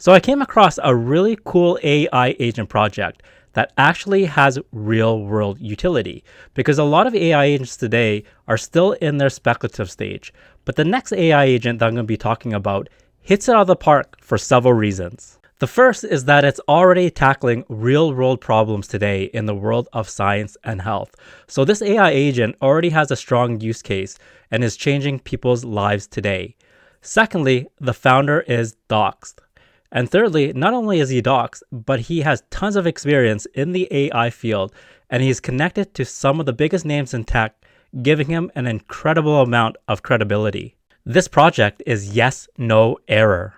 So I came across a really cool AI agent project that actually has real world utility because a lot of AI agents today are still in their speculative stage. But the next AI agent that I'm going to be talking about hits it out of the park for several reasons. The first is that it's already tackling real world problems today in the world of science and health. So this AI agent already has a strong use case and is changing people's lives today. Secondly, the founder is doxed. And thirdly, not only is he doxed, but he has tons of experience in the AI field and he's connected to some of the biggest names in tech, giving him an incredible amount of credibility. This project is Yesnoerror.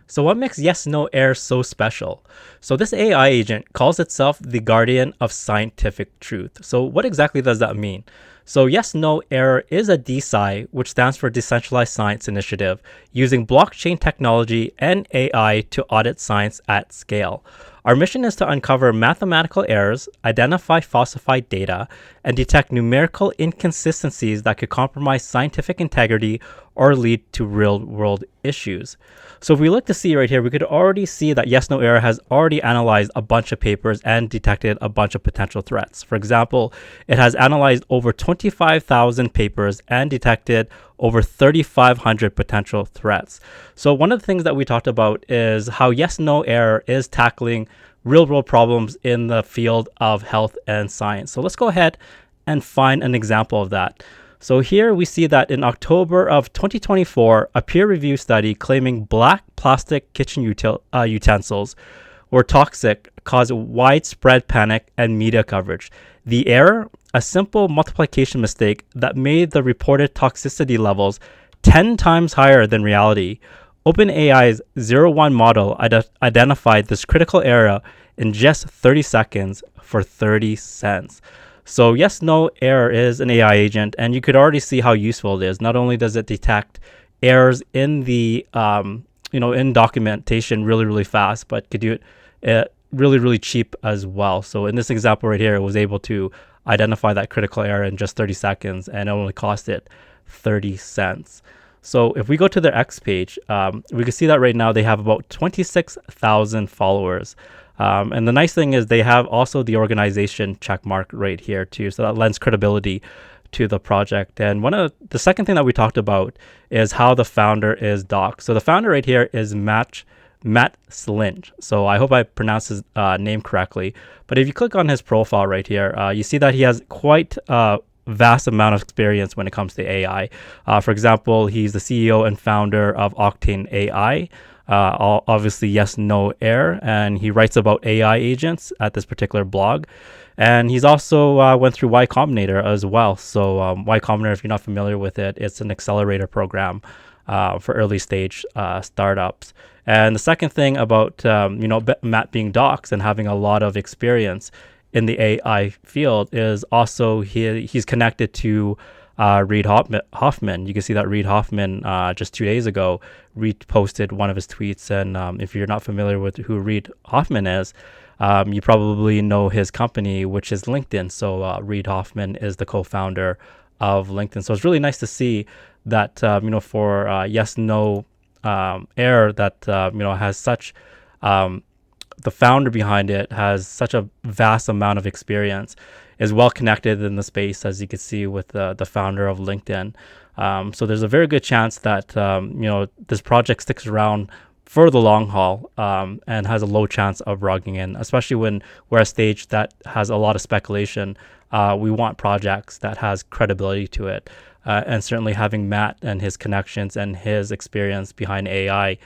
So what makes Yesnoerror so special? So this AI agent calls itself the guardian of scientific truth. So what exactly does that mean? So Yesnoerror is a DeSci, which stands for Decentralized Science Initiative, using blockchain technology and AI to audit science at scale. Our mission is to uncover mathematical errors, identify falsified data, and detect numerical inconsistencies that could compromise scientific integrity or lead to real-world issues. So if we look to see right here, we could already see that Yesnoerror has already analyzed a bunch of papers and detected a bunch of potential threats. For example, it has analyzed over 25,000 papers and detected over 3,500 potential threats. So one of the things that we talked about is how Yesnoerror is tackling real-world problems in the field of health and science. So let's go ahead and find an example of that. So here we see that in October of 2024, a peer-reviewed study claiming black plastic kitchen utensils were toxic caused widespread panic and media coverage. The error, a simple multiplication mistake that made the reported toxicity levels 10 times higher than reality. OpenAI's 01 model identified this critical error in just 30 seconds for 30 cents. So Yesnoerror is an AI agent, and you could already see how useful it is. Not only does it detect errors in the in documentation really fast, but could do it really cheap as well. So in this example right here, it was able to identify that critical error in just 30 seconds, and it only cost it 30 cents. So if we go to their X page, we can see that right now they have about 26,000 followers. And the nice thing is they have also the organization checkmark right here too. So that lends credibility to the project. And the second thing that we talked about is how the founder is doxed. So the founder right here is Matt Slinge. So I hope I pronounced his name correctly. But if you click on his profile right here, you see that he has quite a vast amount of experience when it comes to AI. For example, he's the CEO and founder of Octane AI. Obviously Yesnoerror, and he writes about AI agents at this particular blog. And he's also went through Y Combinator as well. So Y Combinator, if you're not familiar with it, it's an accelerator program for early stage startups. And the second thing about Matt being doxed and having a lot of experience in the AI field is also he's connected to Reid Hoffman. You can see that Reid Hoffman just 2 days ago reposted one of his tweets. And if you're not familiar with who Reid Hoffman is, you probably know his company, which is LinkedIn. So Reid Hoffman is the co-founder of LinkedIn. So it's really nice to see that for Yesnoerror that has such the founder behind it has such a vast amount of experience, is well connected in the space, as you can see with the founder of LinkedIn. So there's a very good chance that this project sticks around for the long haul and has a low chance of rugging in, especially when we're at a stage that has a lot of speculation. We want projects that has credibility to it. And certainly having Matt and his connections and his experience behind AI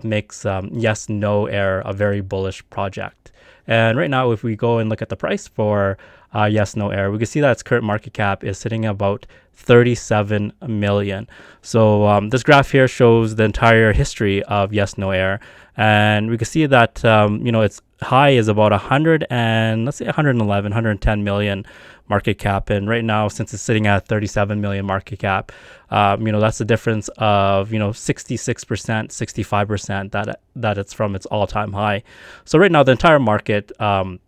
makes Yesnoerror a very bullish project. And right now, if we go and look at the price for Yesnoerror, we can see that its current market cap is sitting at about 37 million. So this graph here shows the entire history of Yesnoerror, and we can see that its high is about 111, 110 million market cap, and right now, since it's sitting at 37 million market cap, that's a difference of 66%, 65% that it's from its all-time high. So right now, the entire market, if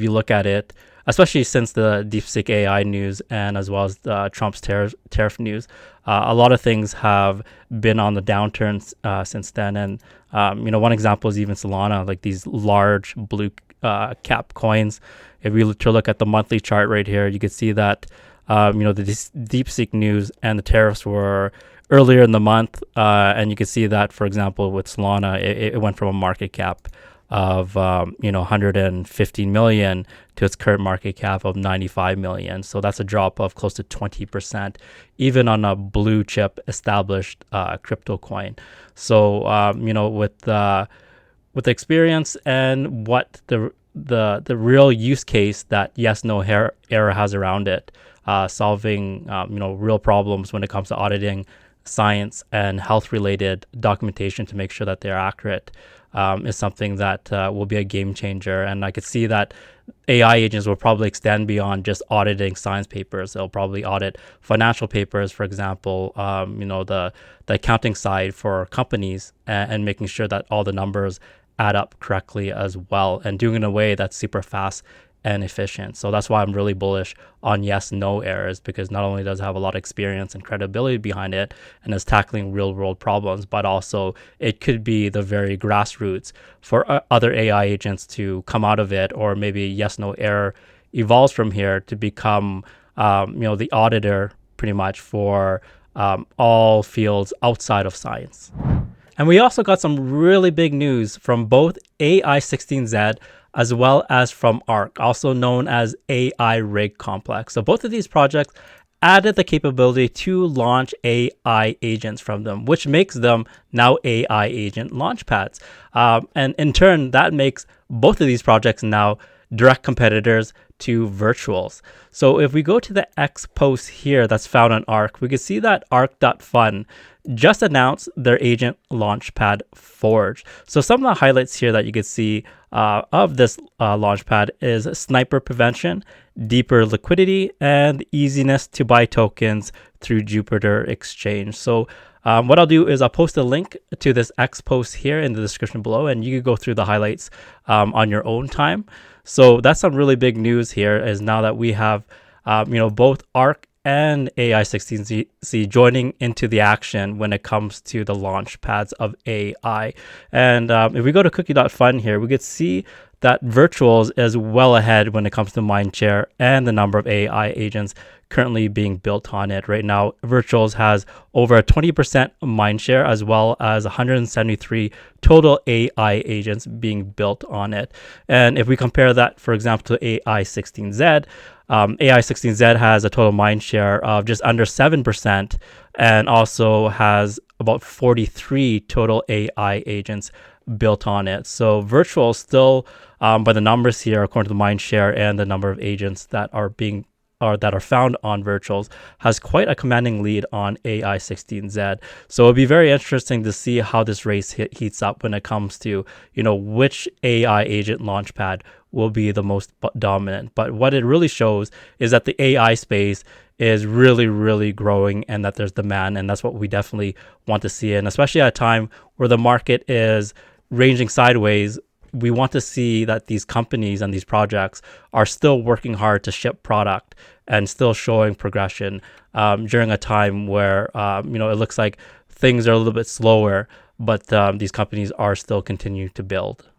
you look at it, especially since the DeepSeek AI news and as well as Trump's tariff news. A lot of things have been on the downturn since then. And, one example is even Solana, like these large blue cap coins. If we look at the monthly chart right here, you can see that, the DeepSeek news and the tariffs were earlier in the month. And you can see that, for example, with Solana, it went from a market cap of 115 million to its current market cap of 95 million. So that's a drop of close to 20%, even on a blue chip established crypto coin. So with the experience and what the real use case that Yesnoerror has around it, solving real problems when it comes to auditing science and health related documentation to make sure that they're accurate, is something that will be a game changer. And I could see that AI agents will probably extend beyond just auditing science papers. They'll probably audit financial papers, for example, the accounting side for companies, and making sure that all the numbers add up correctly as well, and doing it in a way that's super fast and efficient. So that's why I'm really bullish on Yesnoerror, because not only does it have a lot of experience and credibility behind it and is tackling real world problems, but also it could be the very grassroots for other AI agents to come out of it, or maybe Yesnoerror evolves from here to become the auditor pretty much for all fields outside of science. And we also got some really big news from both AI16Z as well as from ARC, also known as AI Rig Complex. So both of these projects added the capability to launch AI agents from them, which makes them now AI agent launchpads. And in turn, that makes both of these projects now direct competitors to virtuals. So if we go to the X post here that's found on ARC, we can see that ARC.fun just announced their agent launchpad Forge. So some of the highlights here that you can see of this launchpad is sniper prevention, deeper liquidity, and easiness to buy tokens through Jupiter Exchange. So what I'll do is I'll post a link to this X post here in the description below, and you can go through the highlights on your own time. So that's some really big news here, is now that we have both ARC and AI16Z joining into the action when it comes to the launch pads of AI. And if we go to cookie.fun here, we could see that Virtuals is well ahead when it comes to mindshare and the number of AI agents currently being built on it. Right now, Virtuals has over a 20% mindshare, as well as 173 total AI agents being built on it. And if we compare that, for example, to AI16Z, AI16Z has a total mindshare of just under 7%, and also has about 43 total AI agents built on it. So Virtual still, by the numbers here, according to the mindshare and the number of agents that are found on Virtuals, has quite a commanding lead on AI16Z. So it'll be very interesting to see how this race heats up when it comes to, which AI agent launchpad will be the most dominant. But what it really shows is that the AI space is really, really growing, and that there's demand, and that's what we definitely want to see. And especially at a time where the market is ranging sideways, we want to see that these companies and these projects are still working hard to ship product and still showing progression during a time where it looks like things are a little bit slower, but these companies are still continuing to build.